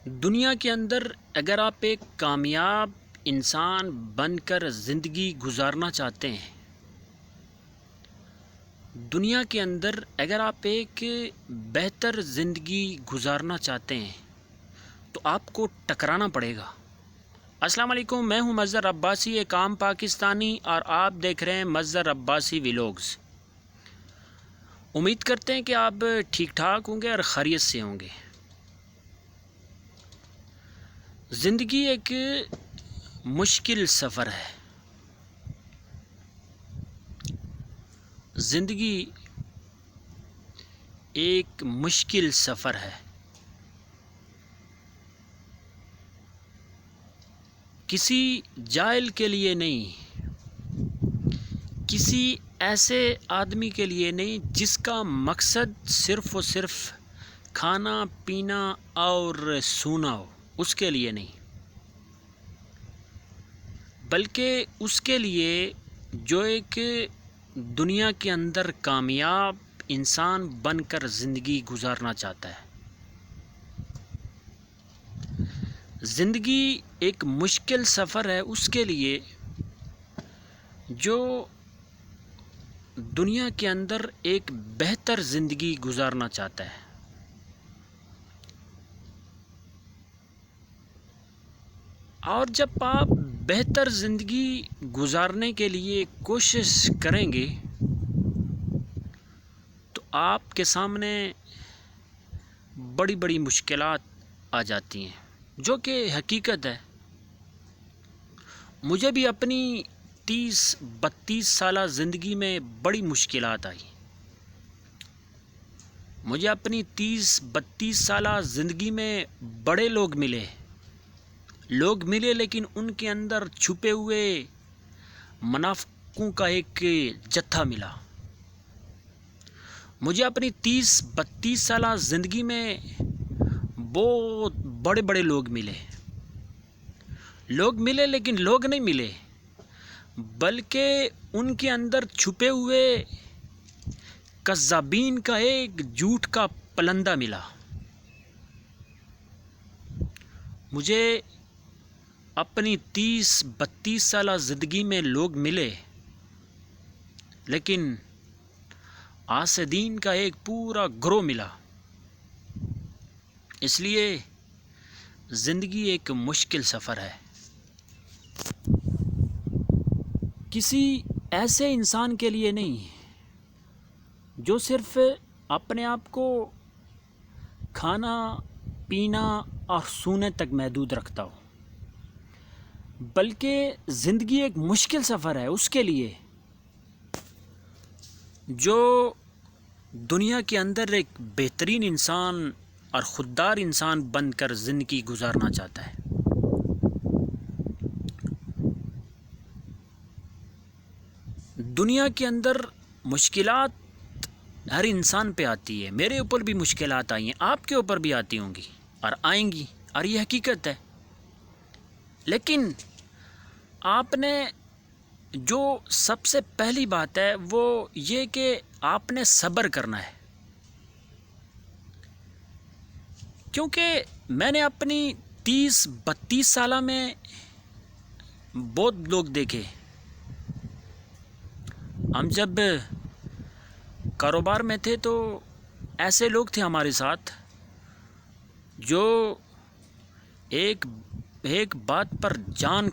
دنیا کے اندر اگر آپ ایک کامیاب انسان بن کر زندگی گزارنا چاہتے ہیں، دنیا کے اندر اگر آپ ایک بہتر زندگی گزارنا چاہتے ہیں تو آپ کو ٹکرانا پڑے گا۔ السلام علیکم، میں ہوں مظہر عباسی، ایک عام پاکستانی، اور آپ دیکھ رہے ہیں مظہر عباسی ویلوگز۔ امید کرتے ہیں کہ آپ ٹھیک ٹھاک ہوں گے اور خیریت سے ہوں گے۔ زندگی ایک مشکل سفر ہے۔ زندگی ایک مشکل سفر ہے۔ کسی جاہل کے لیے نہیں، کسی ایسے آدمی کے لیے نہیں جس کا مقصد صرف و صرف کھانا پینا اور سونا ہو، اس کے لیے نہیں، بلکہ اس کے لیے جو ایک دنیا کے اندر کامیاب انسان بن کر زندگی گزارنا چاہتا ہے۔ زندگی ایک مشکل سفر ہے اس کے لیے جو دنیا کے اندر ایک بہتر زندگی گزارنا چاہتا ہے۔ اور جب آپ بہتر زندگی گزارنے کے لیے کوشش کریں گے تو آپ کے سامنے بڑی بڑی مشکلات آ جاتی ہیں، جو کہ حقیقت ہے۔ مجھے بھی اپنی 30-32 سالہ زندگی میں بڑی مشکلات آئی۔ مجھے اپنی 30-32 سالہ زندگی میں بڑے لوگ ملے لیکن ان کے اندر چھپے ہوئے منافقوں کا ایک جتھا ملا۔ مجھے اپنی 30-32 سالہ زندگی میں بہت بڑے بڑے لوگ ملے لیکن لوگ نہیں ملے، بلکہ ان کے اندر چھپے ہوئے کذابین کا ایک جھوٹ کا پلندہ ملا۔ مجھے اپنی 30-32 سالہ زندگی میں لوگ ملے، لیکن حاسدین کا ایک پورا گروہ ملا۔ اس لیے زندگی ایک مشکل سفر ہے۔ کسی ایسے انسان کے لیے نہیں جو صرف اپنے آپ کو کھانا پینا اور سونے تک محدود رکھتا ہو، بلکہ زندگی ایک مشکل سفر ہے اس کے لیے جو دنیا کے اندر ایک بہترین انسان اور خوددار انسان بن کر زندگی گزارنا چاہتا ہے۔ دنیا کے اندر مشکلات ہر انسان پہ آتی ہے، میرے اوپر بھی مشکلات آئی ہیں، آپ کے اوپر بھی آتی ہوں گی اور آئیں گی، اور یہ حقیقت ہے۔ لیکن آپ نے جو سب سے پہلی بات ہے وہ یہ کہ آپ نے صبر کرنا ہے، کیونکہ میں نے اپنی 30-32 سالہ میں بہت لوگ دیکھے۔ ہم جب کاروبار میں تھے تو ایسے لوگ تھے ہمارے ساتھ جو ایک بات پر جان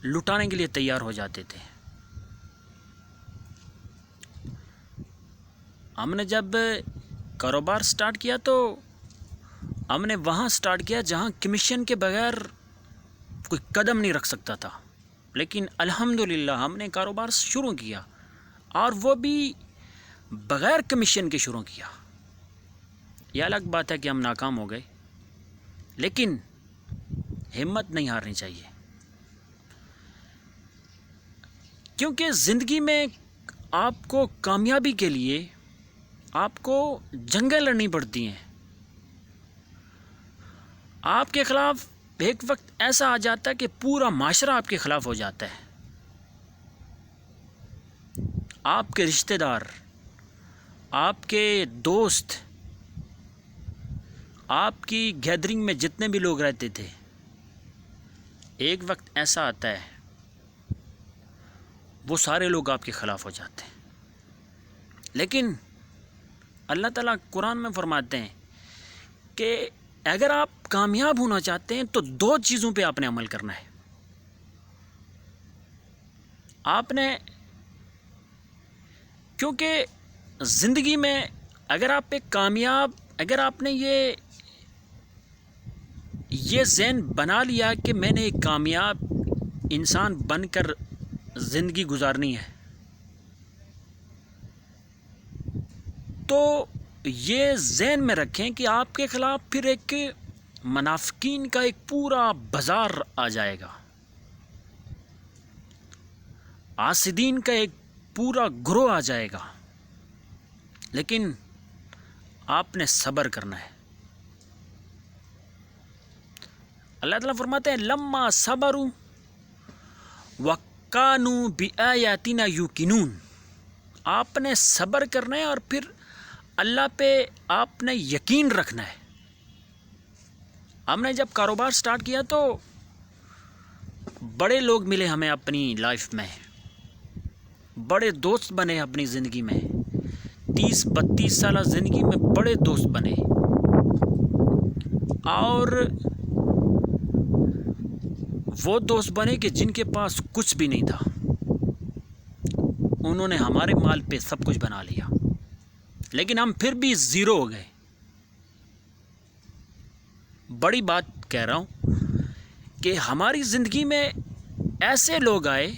لٹانے کے لیے تیار ہو جاتے تھے۔ ہم نے جب کاروبار سٹارٹ کیا تو ہم نے وہاں سٹارٹ کیا جہاں کمیشن کے بغیر کوئی قدم نہیں رکھ سکتا تھا، لیکن الحمدللہ ہم نے کاروبار شروع کیا، اور وہ بھی بغیر کمیشن کے شروع کیا۔ یہ الگ بات ہے کہ ہم ناکام ہو گئے، لیکن ہمت نہیں ہارنی چاہیے، کیونکہ زندگی میں آپ کو کامیابی کے لیے آپ کو جنگیں لڑنی پڑتی ہیں۔ آپ کے خلاف ایک وقت ایسا آ جاتا ہے کہ پورا معاشرہ آپ کے خلاف ہو جاتا ہے۔ آپ کے رشتہ دار، آپ کے دوست، آپ کی گیدرنگ میں جتنے بھی لوگ رہتے تھے، ایک وقت ایسا آتا ہے وہ سارے لوگ آپ کے خلاف ہو جاتے ہیں۔ لیکن اللہ تعالیٰ قرآن میں فرماتے ہیں کہ اگر آپ کامیاب ہونا چاہتے ہیں تو 2 چیزوں پہ آپ نے عمل کرنا ہے۔ آپ نے، کیونکہ زندگی میں اگر آپ نے یہ ذہن بنا لیا کہ میں نے ایک کامیاب انسان بن کر زندگی گزارنی ہے، تو یہ ذہن میں رکھیں کہ آپ کے خلاف پھر ایک منافقین کا ایک پورا بازار آ جائے گا، حاسدین کا ایک پورا گروہ آ جائے گا، لیکن آپ نے صبر کرنا ہے۔ اللہ تعالیٰ فرماتے ہیں لما صبروا وکانوا بآیاتنا یوقنون، آپ نے صبر کرنا ہے اور پھر اللہ پہ آپ نے یقین رکھنا ہے۔ ہم نے جب کاروبار سٹارٹ کیا تو بڑے لوگ ملے ہمیں اپنی لائف میں، بڑے دوست بنے اپنی زندگی میں، 30-32 سالہ زندگی میں بڑے دوست بنے، اور وہ دوست بنے کہ جن کے پاس کچھ بھی نہیں تھا، انہوں نے ہمارے مال پہ سب کچھ بنا لیا، لیکن ہم پھر بھی زیرو ہو گئے۔ بڑی بات کہہ رہا ہوں کہ ہماری زندگی میں ایسے لوگ آئے،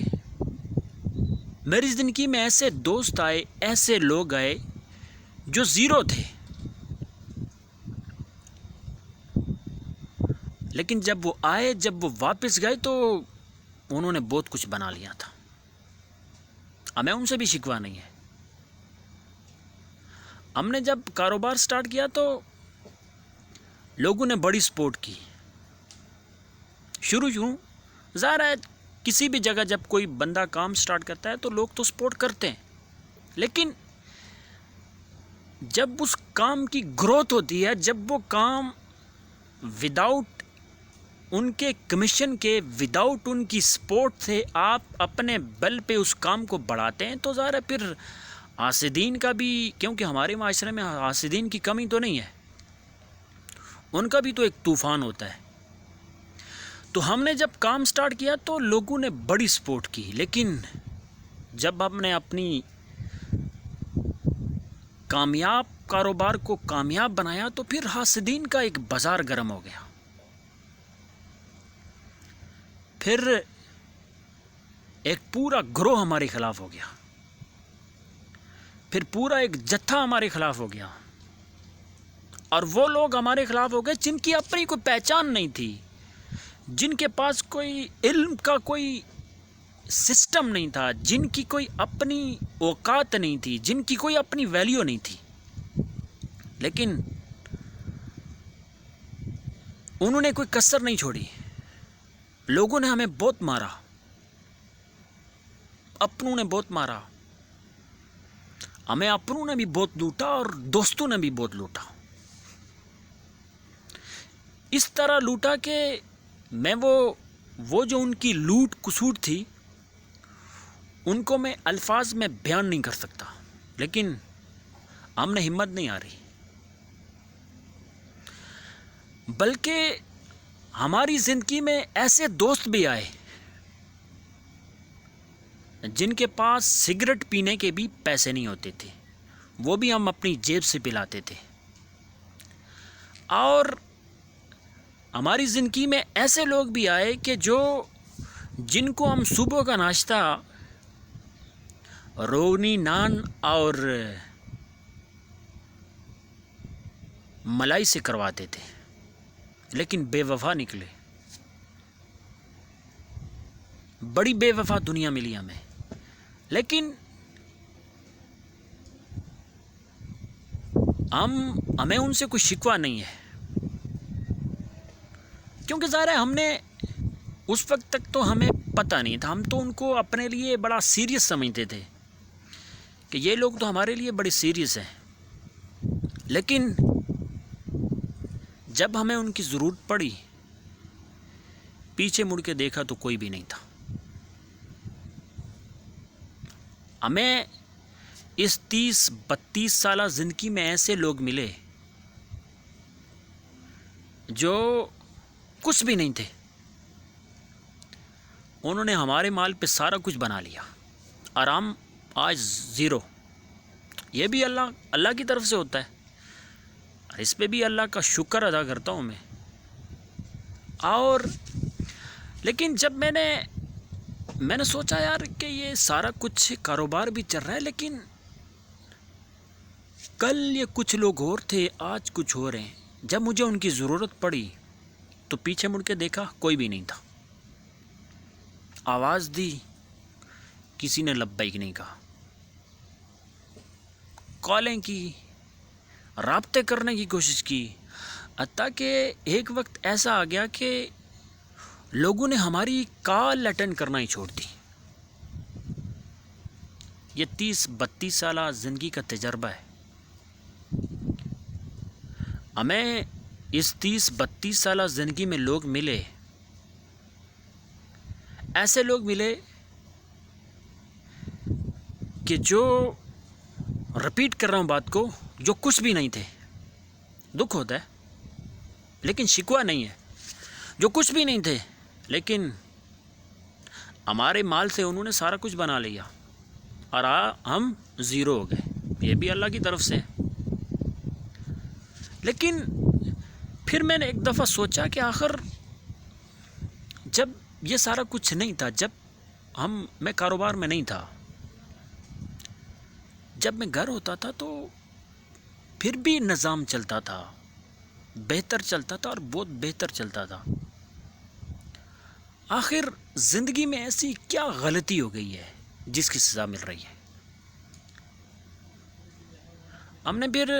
میری زندگی میں ایسے دوست آئے، ایسے لوگ آئے جو زیرو تھے، لیکن جب وہ آئے، جب وہ واپس گئے تو انہوں نے بہت کچھ بنا لیا تھا۔ ہمیں ان سے بھی شکوہ نہیں ہے۔ ہم نے جب کاروبار سٹارٹ کیا تو لوگوں نے بڑی سپورٹ کی۔ شروع ظاہر ہے کسی بھی جگہ جب کوئی بندہ کام سٹارٹ کرتا ہے تو لوگ تو سپورٹ کرتے ہیں، لیکن جب اس کام کی گروتھ ہوتی ہے، جب وہ کام وداؤٹ ان کے کمیشن کے، وداؤٹ ان کی سپورٹ سے آپ اپنے بل پہ اس کام کو بڑھاتے ہیں، تو ظاہر ہے پھر حاسدین کا بھی، کیونکہ ہمارے معاشرے میں حاسدین کی کمی تو نہیں ہے، ان کا بھی تو ایک طوفان ہوتا ہے۔ تو ہم نے جب کام سٹارٹ کیا تو لوگوں نے بڑی سپورٹ کی، لیکن جب ہم نے اپنی کامیاب کاروبار کو کامیاب بنایا تو پھر حاسدین کا ایک بازار گرم ہو گیا۔ پھر ایک پورا گروہ ہمارے خلاف ہو گیا، پھر پورا ایک جتھا ہمارے خلاف ہو گیا، اور وہ لوگ ہمارے خلاف ہو گئے جن کی اپنی کوئی پہچان نہیں تھی، جن کے پاس کوئی علم کا کوئی سسٹم نہیں تھا، جن کی کوئی اپنی اوقات نہیں تھی، جن کی کوئی اپنی ویلیو نہیں تھی، لیکن انہوں نے کوئی کسر نہیں چھوڑی۔ لوگوں نے ہمیں بہت مارا، اپنوں نے بہت مارا، ہمیں اپنوں نے بھی بہت لوٹا اور دوستوں نے بھی بہت لوٹا۔ اس طرح لوٹا کہ میں وہ جو ان کی لوٹ کسوٹ تھی ان کو میں الفاظ میں بیان نہیں کر سکتا، لیکن ہم نے ہمت نہیں آ رہی، بلکہ ہماری زندگی میں ایسے دوست بھی آئے جن کے پاس سگریٹ پینے کے بھی پیسے نہیں ہوتے تھے، وہ بھی ہم اپنی جیب سے پلاتے تھے، اور ہماری زندگی میں ایسے لوگ بھی آئے کہ جن کو ہم صبح کا ناشتہ روغنی نان اور ملائی سے کرواتے تھے، لیکن بے وفا نکلے۔ بڑی بے وفا دنیا ملی ہمیں، لیکن ہمیں ان سے کوئی شکوہ نہیں ہے، کیونکہ ظاہر ہے ہم نے اس وقت تک تو ہمیں پتہ نہیں تھا، ہم تو ان کو اپنے لیے بڑا سیریس سمجھتے تھے کہ یہ لوگ تو ہمارے لیے بڑے سیریس ہیں، لیکن جب ہمیں ان کی ضرورت پڑی پیچھے مڑ کے دیکھا تو کوئی بھی نہیں تھا. ہمیں اس 30-32 سالہ زندگی میں ایسے لوگ ملے جو کچھ بھی نہیں تھے، انہوں نے ہمارے مال پہ سارا کچھ بنا لیا اور ہم آج زیرو. یہ بھی اللہ کی طرف سے ہوتا ہے، اور اس پہ بھی اللہ کا شکر ادا کرتا ہوں میں. اور لیکن جب میں نے سوچا یار کہ یہ سارا کچھ کاروبار بھی چل رہا ہے، لیکن کل یہ کچھ لوگ اور تھے، آج کچھ اور ہیں. جب مجھے ان کی ضرورت پڑی تو پیچھے مڑ کے دیکھا کوئی بھی نہیں تھا. آواز دی، کسی نے لبیک نہیں کہا. کالیں کی، رابطے کرنے کی کوشش کی، حتیٰ کہ ایک وقت ایسا آ گیا کہ لوگوں نے ہماری کال اٹینڈ کرنا ہی چھوڑ دی. یہ 30-32 سالہ زندگی کا تجربہ ہے. ہمیں اس 30-32 سالہ زندگی میں لوگ ملے، ایسے لوگ ملے کہ جو رپیٹ کر رہا ہوں بات کو، جو کچھ بھی نہیں تھے. دکھ ہوتا ہے لیکن شکوہ نہیں ہے. جو کچھ بھی نہیں تھے لیکن ہمارے مال سے انہوں نے سارا کچھ بنا لیا اور ہم زیرو ہو گئے. یہ بھی اللہ کی طرف سے. لیکن پھر میں نے ایک دفعہ سوچا کہ آخر جب یہ سارا کچھ نہیں تھا، جب میں کاروبار میں نہیں تھا، جب میں گھر ہوتا تھا تو پھر بھی نظام چلتا تھا، بہتر چلتا تھا اور بہت بہتر چلتا تھا. آخر زندگی میں ایسی کیا غلطی ہو گئی ہے جس کی سزا مل رہی ہے؟ ہم نے پھر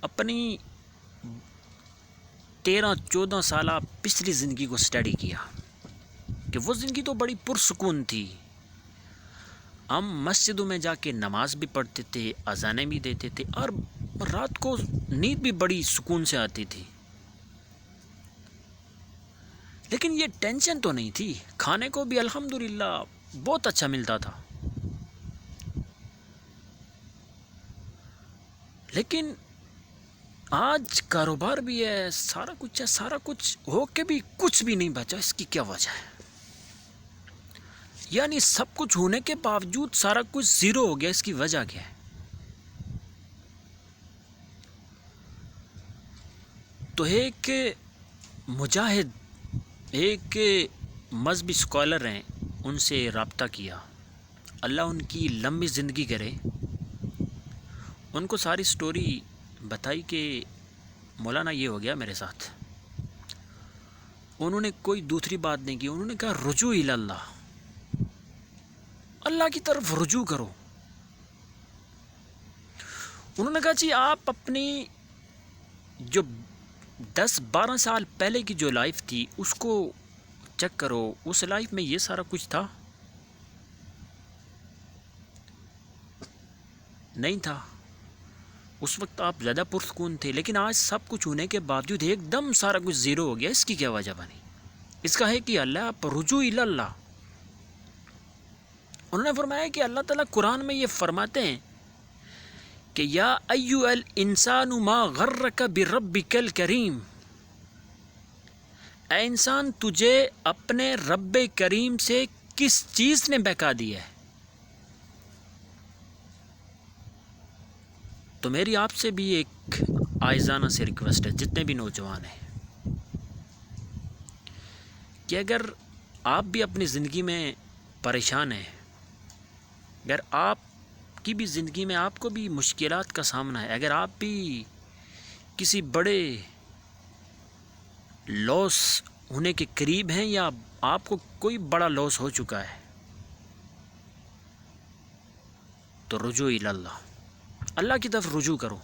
اپنی 13-14 سالہ پچھلی زندگی کو سٹڈی کیا کہ وہ زندگی تو بڑی پرسکون تھی. ہم مسجدوں میں جا کے نماز بھی پڑھتے تھے، اذانیں بھی دیتے تھے، اور رات کو نیند بھی بڑی سکون سے آتی تھی. لیکن یہ ٹینشن تو نہیں تھی. کھانے کو بھی الحمدللہ بہت اچھا ملتا تھا. لیکن آج کاروبار بھی ہے، سارا کچھ ہے، سارا کچھ ہو کے بھی کچھ بھی نہیں بچا. اس کی کیا وجہ ہے؟ یعنی سب کچھ ہونے کے باوجود سارا کچھ زیرو ہو گیا. اس کی وجہ کیا ہے؟ تو ایک مجاہد، ایک مذہبی اسکالر ہیں، ان سے رابطہ کیا. اللہ ان کی لمبی زندگی کرے. ان کو ساری سٹوری بتائی کہ مولانا یہ ہو گیا میرے ساتھ. انہوں نے کوئی دوسری بات نہیں کی. انہوں نے کہا رجوع الی اللہ، اللہ کی طرف رجوع کرو. انہوں نے کہا جی آپ اپنی جو 10-12 سال پہلے کی جو لائف تھی اس کو چیک کرو. اس لائف میں یہ سارا کچھ تھا؟ نہیں تھا. اس وقت آپ زیادہ پرسکون تھے، لیکن آج سب کچھ ہونے کے باوجود ایک دم سارا کچھ زیرو ہو گیا. اس کی کیا وجہ بنی؟ اس کا ہے کہ اللہ آپ رجوع الی اللہ. انہوں نے فرمایا کہ اللہ تعالیٰ قرآن میں یہ فرماتے ہیں کہ یا ایھا الانسان ما غرک بربک الکریم، اے انسان تجھے اپنے رب کریم سے کس چیز نے بہکا دیا ہے؟ تو میری آپ سے بھی ایک عاجزانہ سے ریکویسٹ ہے، جتنے بھی نوجوان ہیں، کہ اگر آپ بھی اپنی زندگی میں پریشان ہیں، اگر آپ کی بھی زندگی میں آپ کو بھی مشکلات کا سامنا ہے، اگر آپ بھی کسی بڑے لاس ہونے کے قریب ہیں یا آپ کو کوئی بڑا لاس ہو چکا ہے، تو رجوع الی اللہ، اللہ کی طرف رجوع کرو.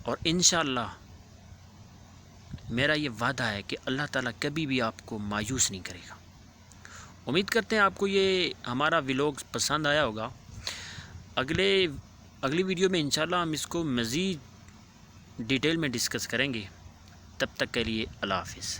اور انشاءاللہ میرا یہ وعدہ ہے کہ اللہ تعالیٰ کبھی بھی آپ کو مایوس نہیں کرے گا. امید کرتے ہیں آپ کو یہ ہمارا ولاگ پسند آیا ہوگا. اگلی ویڈیو میں انشاءاللہ ہم اس کو مزید ڈیٹیل میں ڈسکس کریں گے. تب تک کے لیے اللہ حافظ.